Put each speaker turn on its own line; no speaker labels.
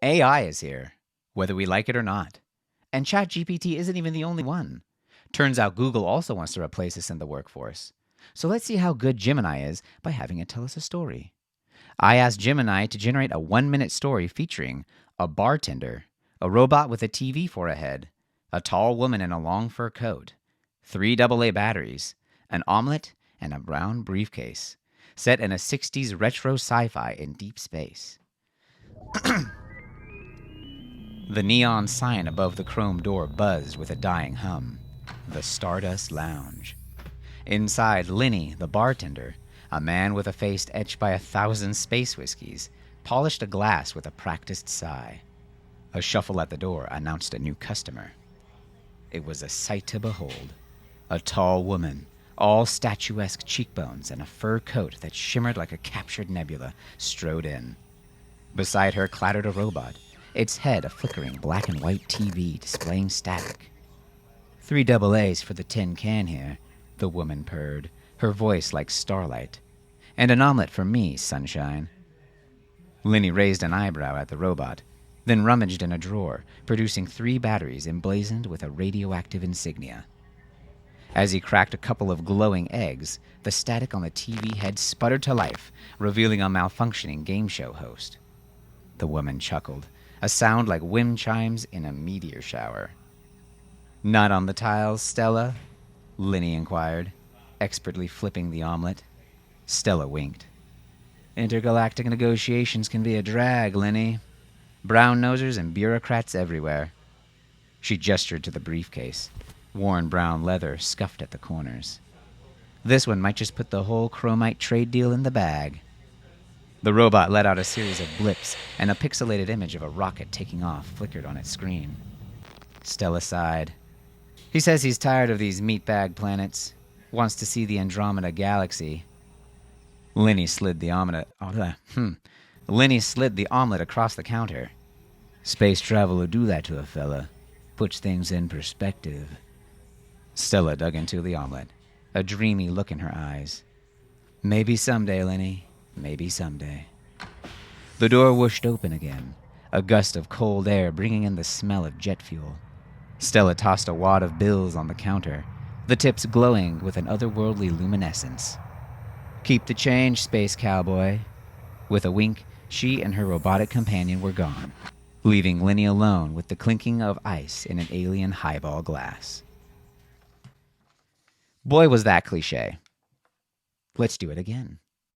AI is here, whether we like it or not. And ChatGPT isn't even the only one. Turns out Google also wants to replace us in the workforce. So let's see how good Gemini is by having it tell us a story. I asked Gemini to generate a 1 minute story featuring a bartender, a robot with a TV for a head, a tall woman in a long fur coat, 3 AA batteries, an omelet, and a brown briefcase, set in a 60s retro sci fi in deep space. The neon sign above the chrome door buzzed with a dying hum. The Stardust Lounge. Inside, Lenny, the bartender, a man with a face etched by 1,000 space whiskeys, polished a glass with a practiced sigh. A shuffle at the door announced a new customer. It was a sight to behold. A tall woman, all statuesque cheekbones and a fur coat that shimmered like a captured nebula, strode in. Beside her clattered a robot, its head a flickering black and white TV displaying static. 3 AA's for the tin can here, the woman purred, her voice like starlight. And an omelet for me, sunshine. Lenny raised an eyebrow at the robot, then rummaged in a drawer, producing 3 batteries emblazoned with a radioactive insignia. As he cracked a couple of glowing eggs, the static on the TV head sputtered to life, revealing a malfunctioning game show host. The woman chuckled, a sound like wind chimes in a meteor shower. Not on the tiles, Stella? Lenny inquired, expertly flipping the omelet. Stella winked. Intergalactic negotiations can be a drag, Lenny. Brown-nosers and bureaucrats everywhere. She gestured to the briefcase. Worn brown leather scuffed at the corners. This one might just put the whole chromite trade deal in the bag. The robot let out a series of blips, and a pixelated image of a rocket taking off flickered on its screen. Stella sighed. He says he's tired of these meatbag planets. Wants to see the Andromeda Galaxy. Lenny slid the omelet across the counter. Space travel will do that to a fella. Puts things in perspective. Stella dug into the omelet, a dreamy look in her eyes. Maybe someday, Lenny. Maybe someday. The door whooshed open again, a gust of cold air bringing in the smell of jet fuel. Stella tossed a wad of bills on the counter, the tips glowing with an otherworldly luminescence. Keep the change, space cowboy. With a wink, she and her robotic companion were gone, leaving Lenny alone with the clinking of ice in an alien highball glass. Boy, was that cliche. Let's do it again.